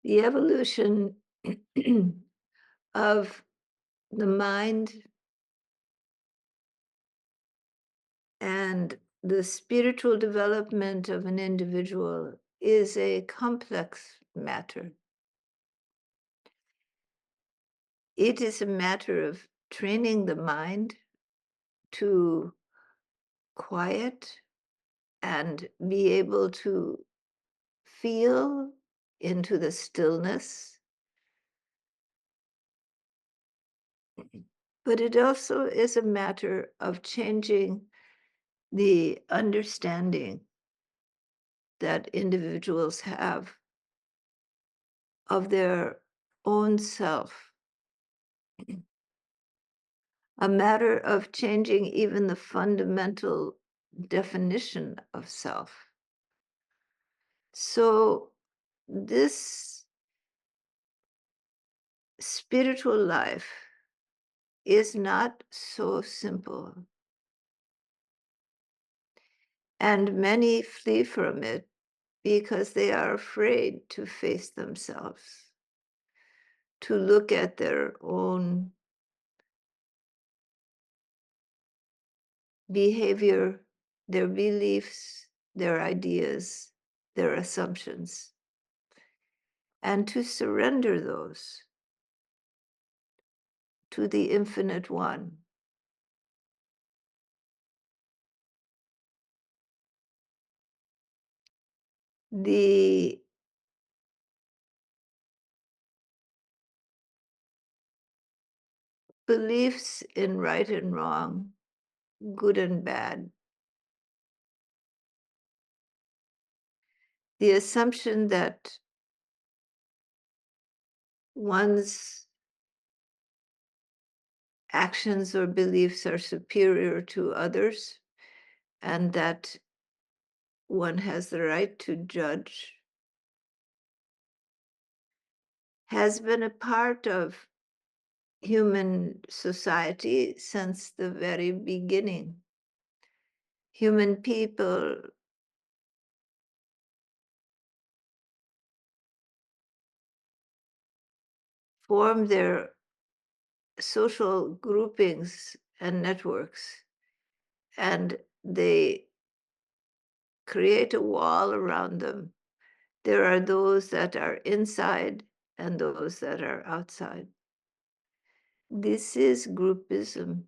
The evolution of the mind and the spiritual development of an individual is a complex matter. It is a matter of training the mind to quiet and be able to feel into the stillness. But it also is a matter of changing the understanding that individuals have of their own self, a matter of changing even the fundamental definition of self. So, this spiritual life is not so simple, and many flee from it because they are afraid to face themselves, to look at their own behavior, their beliefs, their ideas, their assumptions, and to surrender those to the Infinite One. The beliefs in right and wrong, good and bad, the assumption that one's actions or beliefs are superior to others, and that one has the right to judge, has been a part of human society since the very beginning. Human people form their social groupings and networks, and they create a wall around them. There are those that are inside and those that are outside. This is groupism,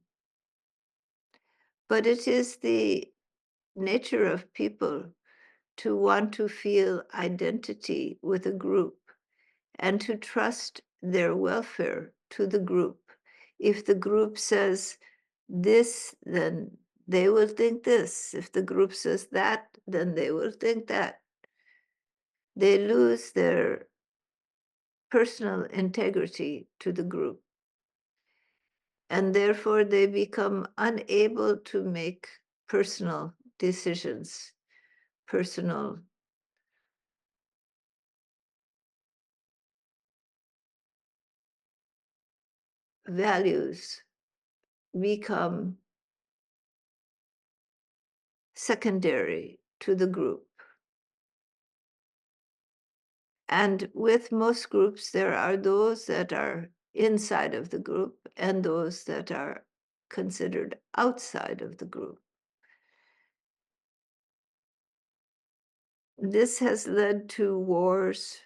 but it is the nature of people to want to feel identity with a group and to trust their welfare to the group. If the group says this, then they will think this. If the group says that, then they will think that. They lose their personal integrity to the group. And therefore, they become unable to make personal decisions, personal values become secondary to the group. And with most groups, there are those that are inside of the group and those that are considered outside of the group. This has led to wars,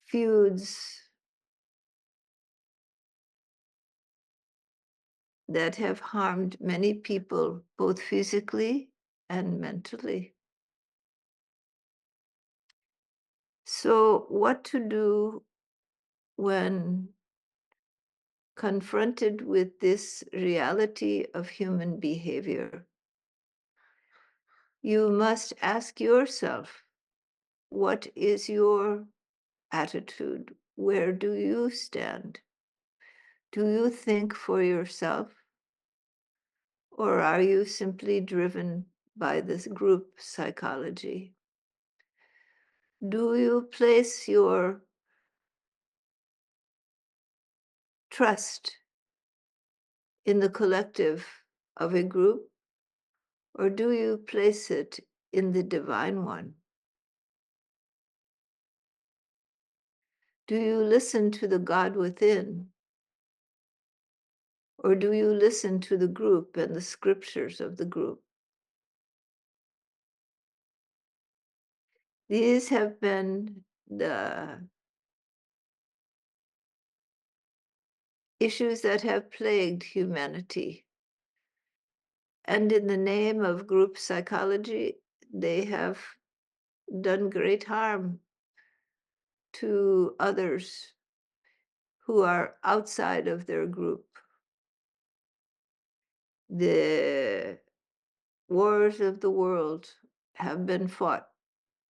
feuds that have harmed many people, both physically and mentally. So, what to do when confronted with this reality of human behavior? You must ask yourself, what is your attitude? Where do you stand? Do you think for yourself? Or are you simply driven by this group psychology? Do you place your trust in the collective of a group? Or do you place it in the Divine One? Do you listen to the God within? Or do you listen to the group and the scriptures of the group? These have been the issues that have plagued humanity. And in the name of group psychology, they have done great harm to others who are outside of their group. The wars of the world have been fought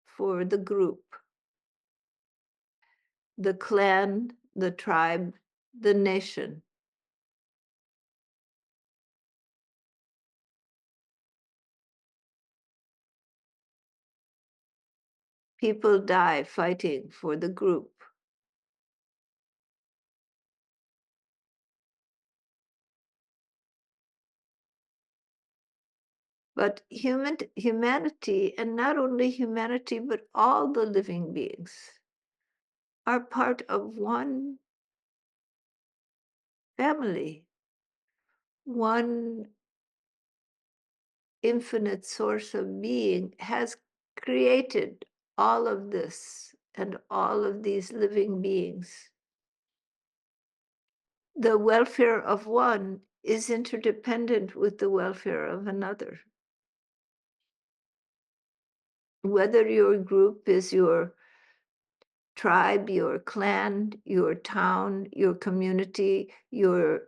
for the group, the clan, the tribe, the nation. People die fighting for the group. But humanity, and not only humanity, but all the living beings, are part of one family, one infinite source of being has created all of this and all of these living beings. The welfare of one is interdependent with the welfare of another. Whether your group is your tribe, your clan, your town, your community, your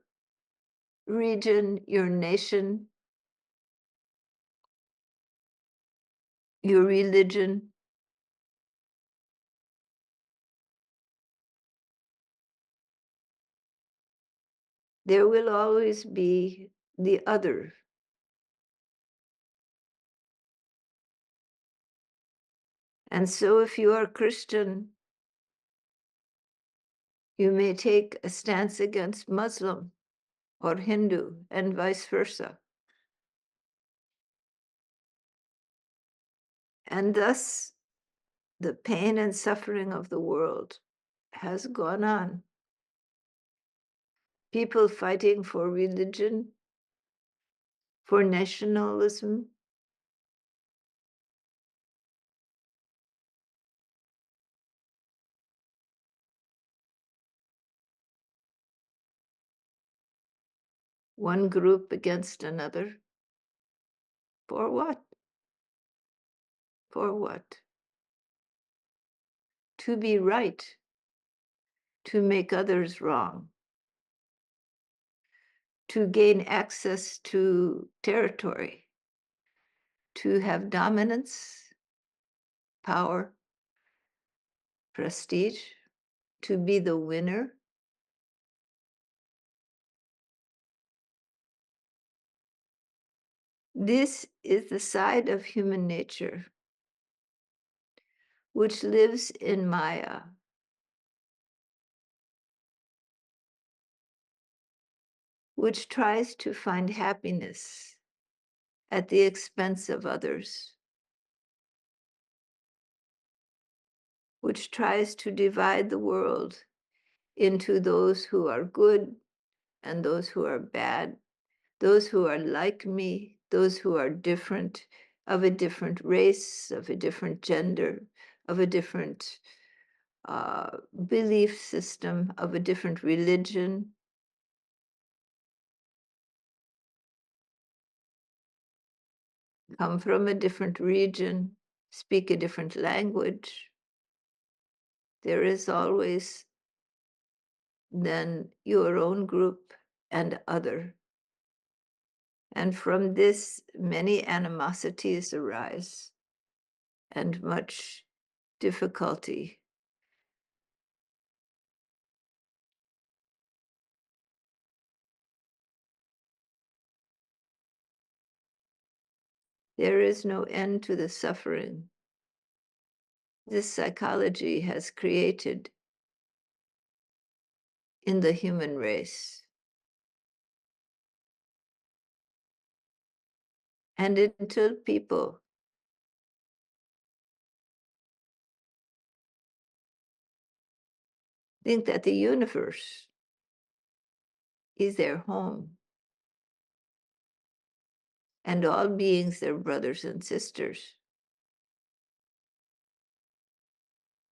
region, your nation, your religion, there will always be the other. And so if you are Christian, you may take a stance against Muslim or Hindu and vice versa. And thus, the pain and suffering of the world has gone on. People fighting for religion, for nationalism, one group against another. For what? For what? To be right, to make others wrong, to gain access to territory, to have dominance, power, prestige, to be the winner. This is the side of human nature which lives in Maya, which tries to find happiness at the expense of others, which tries to divide the world into those who are good and those who are bad, those who are like me, those who are different, of a different race, of a different gender, of a different belief system, of a different religion. Come from a different region, speak a different language. There is always then your own group and other. And from this, many animosities arise and much difficulty. There is no end to the suffering this psychology has created in the human race. And until people think that the universe is their home and all beings their brothers and sisters,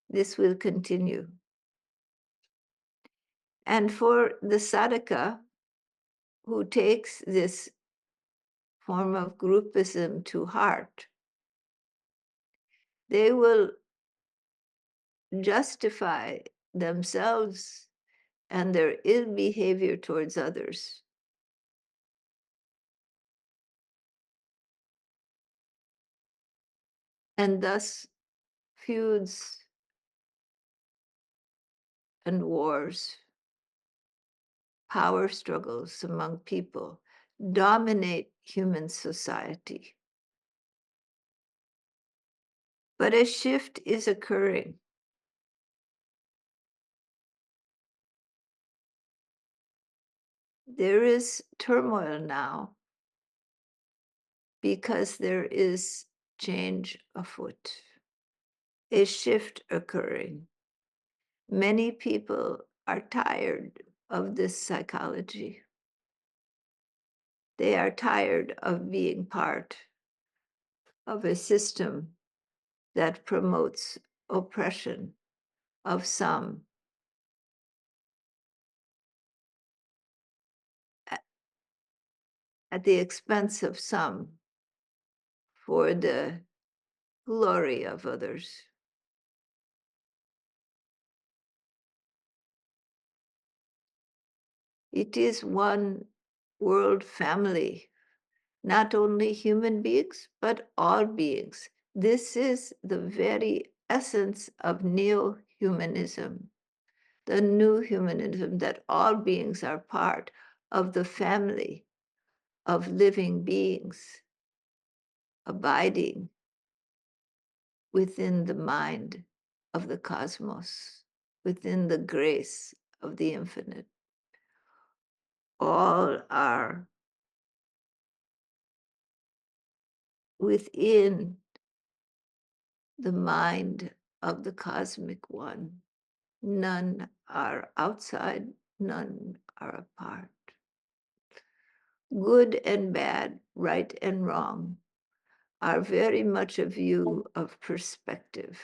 this will continue. And for the sadhaka who takes this form of groupism to heart, they will justify themselves and their ill behavior towards others. And thus feuds and wars, power struggles among people dominate human society. But a shift is occurring. There is turmoil now because there is change afoot, a shift occurring. Many people are tired of this psychology. They are tired of being part of a system that promotes oppression of some at the expense of some for the glory of others. It is one world family, not only human beings, but all beings. This is the very essence of neo-humanism, the new humanism, that all beings are part of the family of living beings abiding within the mind of the cosmos, within the grace of the infinite. All are within the mind of the cosmic one. None are outside, none are apart. Good and bad, right and wrong, are very much a view of perspective.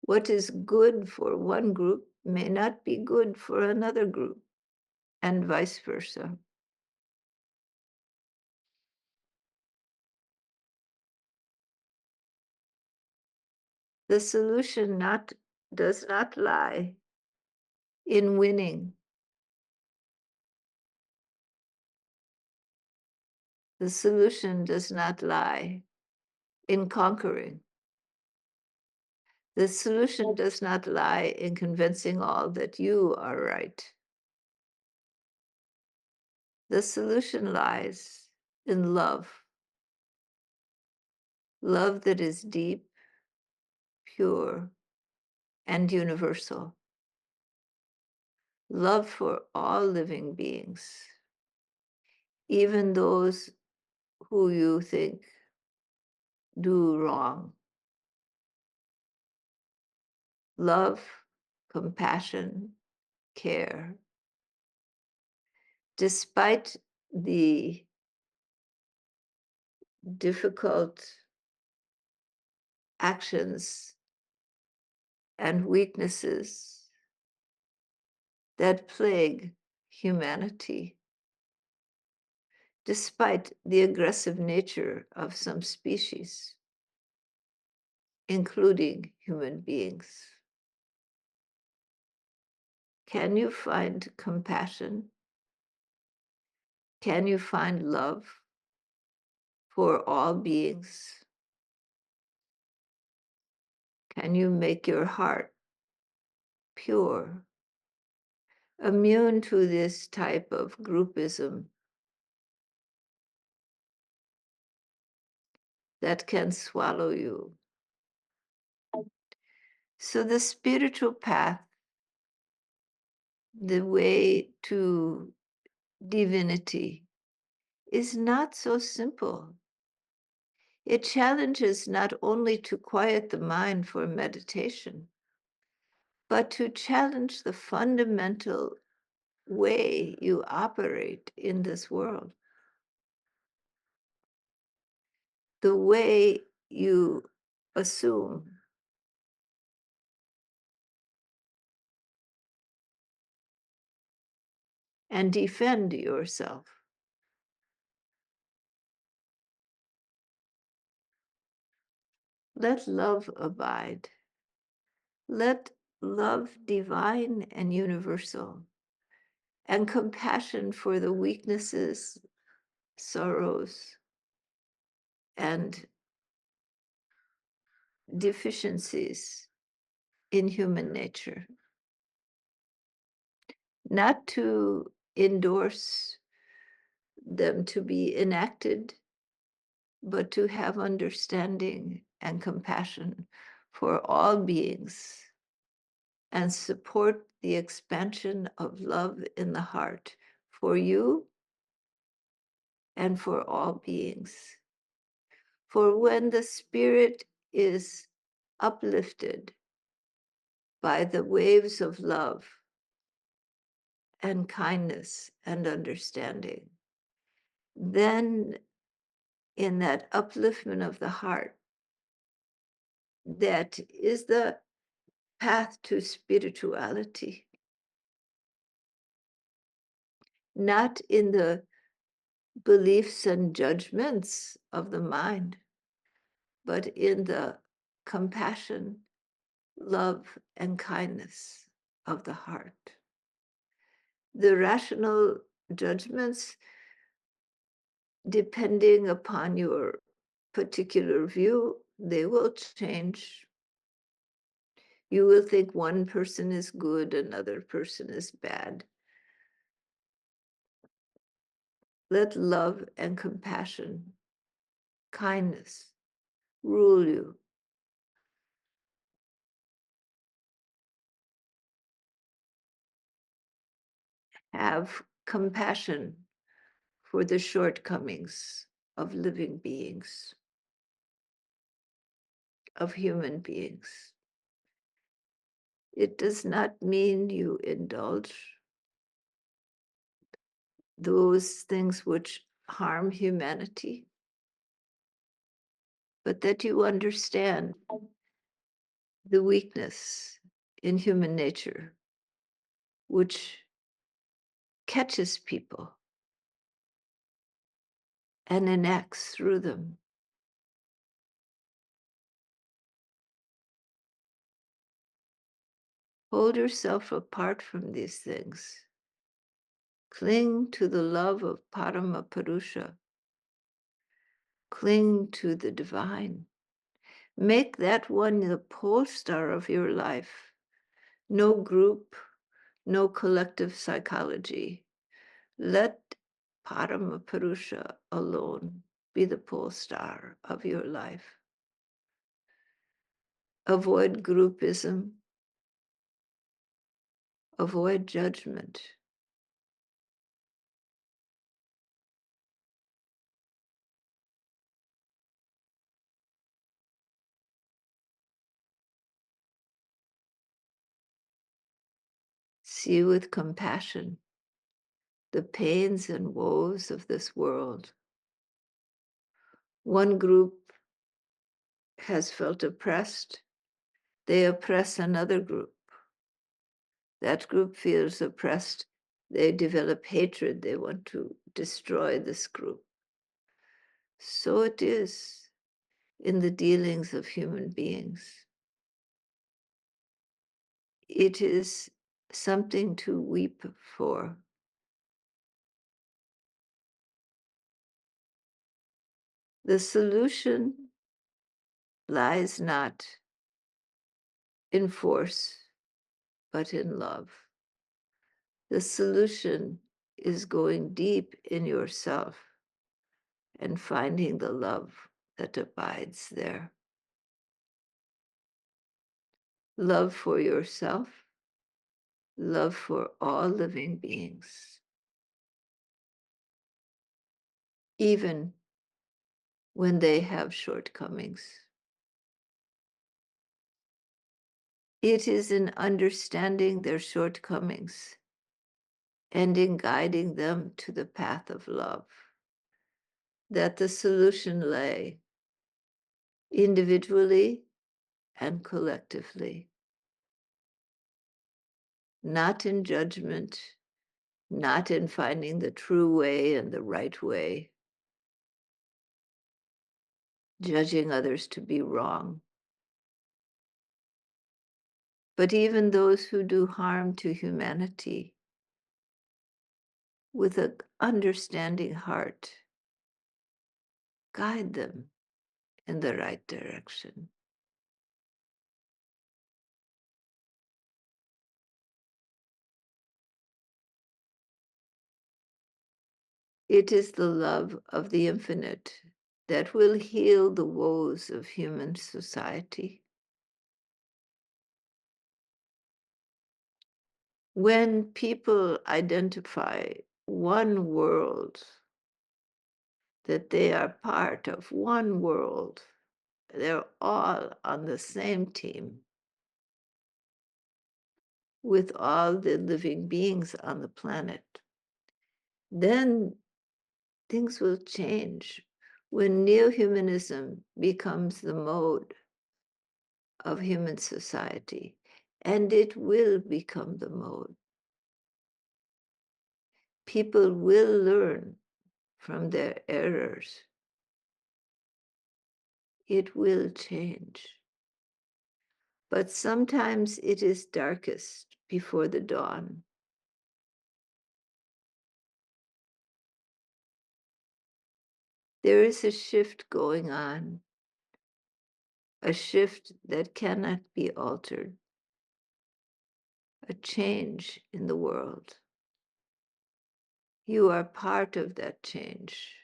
What is good for one group may not be good for another group, and vice versa. The solution does not lie in winning. The solution does not lie in conquering. The solution does not lie in convincing all that you are right. The solution lies in love. Love that is deep, pure, and universal. Love for all living beings, even those who you think do wrong. Love, compassion, care. Despite the difficult actions and weaknesses that plague humanity, despite the aggressive nature of some species, including human beings. Can you find compassion? Can you find love for all beings? Can you make your heart pure, immune to this type of groupism that can swallow you? So the spiritual path, the way to divinity, is not so simple. It challenges not only to quiet the mind for meditation, but to challenge the fundamental way you operate in this world, the way you assume and defend yourself. Let love abide. Let love divine and universal, and compassion for the weaknesses, sorrows, and deficiencies in human nature. Not to endorse them to be enacted, but to have understanding and compassion for all beings and support the expansion of love in the heart for you and for all beings. For when the spirit is uplifted by the waves of love and kindness and understanding, then in that upliftment of the heart, that is the path to spirituality, not in the beliefs and judgments of the mind, but in the compassion, love, and kindness of the heart. The rational judgments, depending upon your particular view, they will change. You will think one person is good, another person is bad. Let love and compassion, kindness rule you. Have compassion for the shortcomings of living beings, of human beings. It does not mean you indulge those things which harm humanity, but that you understand the weakness in human nature, which catches people and enacts through them. Hold yourself apart from these things. Cling to the love of Parama Purusha. Cling to the divine. Make that one the pole star of your life. No group, no collective psychology. Let Parama Purusha alone be the pole star of your life. Avoid groupism. Avoid judgment. See with compassion the pains and woes of this world. One group has felt oppressed, they oppress another group. That group feels oppressed, they develop hatred, they want to destroy this group. So it is in the dealings of human beings. It is something to weep for. The solution lies not in force, but in love. The solution is going deep in yourself and finding the love that abides there. love for yourself, love for all living beings, even when they have shortcomings. It is in understanding their shortcomings and in guiding them to the path of love that the solution lay, individually and collectively, not in judgment, not in finding the true way and the right way, judging others to be wrong. But even those who do harm to humanity, with an understanding heart, guide them in the right direction. It is the love of the infinite that will heal the woes of human society. When people identify one world, that they are part of one world, they're all on the same team with all the living beings on the planet, then things will change. When neo-humanism becomes the mode of human society, and it will become the mode, people will learn from their errors. It will change. But sometimes it is darkest before the dawn. There is a shift going on, a shift that cannot be altered, a change in the world. You are part of that change.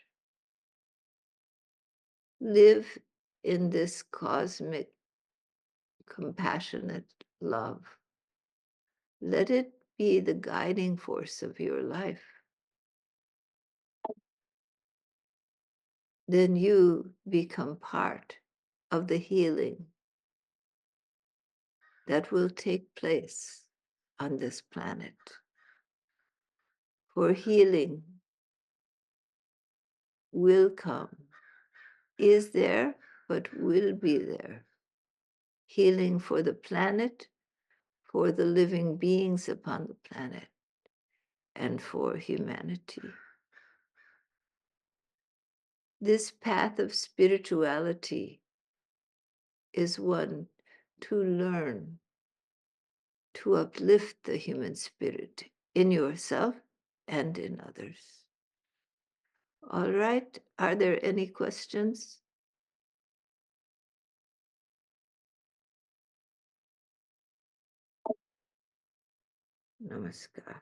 Live in this cosmic, compassionate love. Let it be the guiding force of your life. Then you become part of the healing that will take place on this planet. For healing will come, is there, but will be there. Healing for the planet, for the living beings upon the planet, and for humanity. This path of spirituality is one to learn to uplift the human spirit in yourself and in others. All right, are there any questions? Namaskar.